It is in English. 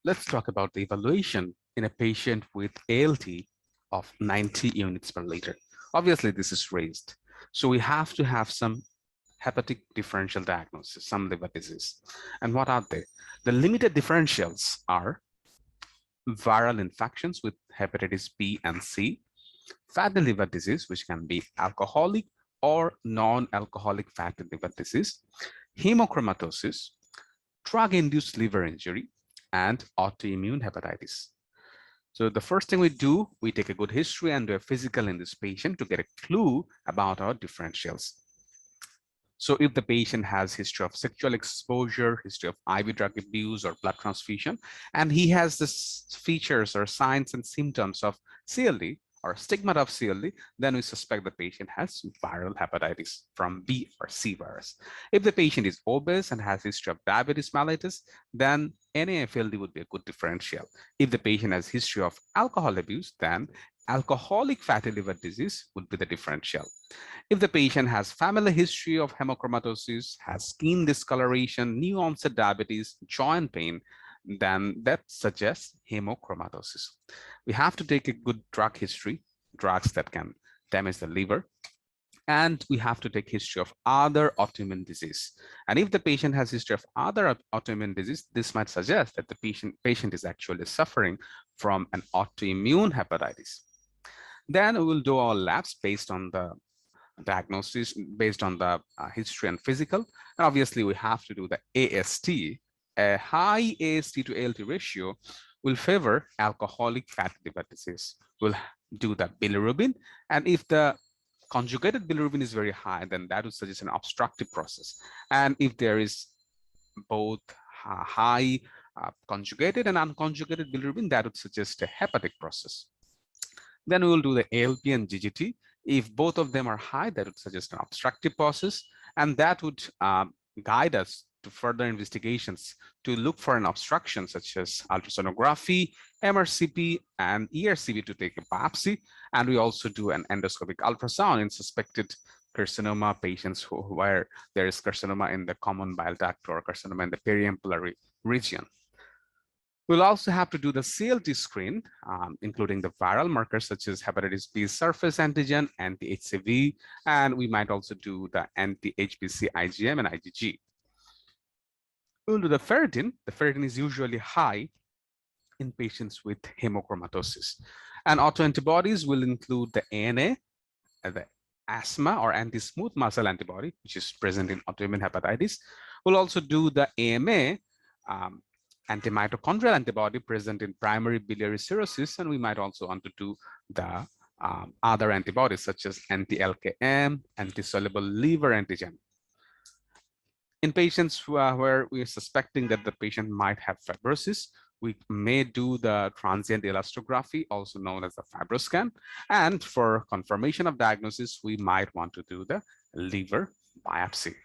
Let's talk about the evaluation in a patient with ALT of 90 units per liter. Obviously, this is raised. So we have to have some hepatic differential diagnosis, some liver disease. And what are they? The limited differentials are viral infections with hepatitis B and C, fatty liver disease, which can be alcoholic or non-alcoholic fatty liver disease, hemochromatosis, drug-induced liver injury, and autoimmune hepatitis. So the first thing we do, we take a good history and do a physical in this patient to get a clue about our differentials. So if the patient has history of sexual exposure, history of IV drug abuse or blood transfusion, and he has this features or signs and symptoms of CLD or stigma of CLD, then we suspect the patient has viral hepatitis from B or C virus. If the patient is obese and has history of diabetes mellitus, then NAFLD would be a good differential. If the patient has history of alcohol abuse, then alcoholic fatty liver disease would be the differential. If the patient has family history of hemochromatosis, has skin discoloration, new onset diabetes, joint pain, then that suggests hemochromatosis. We have to take a good drug history, drugs that can damage the liver, and we have to take history of other autoimmune disease. And if the patient has history of other autoimmune disease, this might suggest that the patient is actually suffering from an autoimmune hepatitis. Then we will do our labs based on the diagnosis, based on the history and physical. And obviously, we have to do the AST. A high AST to ALT ratio will favor alcoholic fatty liver disease. We'll do the bilirubin. And if the conjugated bilirubin is very high, then that would suggest an obstructive process. And if there is both high conjugated and unconjugated bilirubin, that would suggest a hepatic process. Then we will do the ALP and GGT. If both of them are high, that would suggest an obstructive process, and that would guide us to further investigations to look for an obstruction such as ultrasonography, MRCP, and ERCP to take a biopsy. And we also do an endoscopic ultrasound in suspected carcinoma patients where there is carcinoma in the common bile duct or carcinoma in the periampullary region. We'll also have to do the CLT screen, including the viral markers such as hepatitis B surface antigen, anti-HCV, and we might also do the anti-HBC IgM and IgG. We'll do the ferritin. The ferritin is usually high in patients with hemochromatosis. And autoantibodies will include the ANA, the asthma or anti-smooth muscle antibody, which is present in autoimmune hepatitis. We'll also do the AMA, anti-mitochondrial antibody present in primary biliary cirrhosis, and we might also want to do the other antibodies such as anti-LKM, anti-soluble liver antigen. In patients where we are suspecting that the patient might have fibrosis, we may do the transient elastography, also known as the fibroscan. And for confirmation of diagnosis, we might want to do the liver biopsy.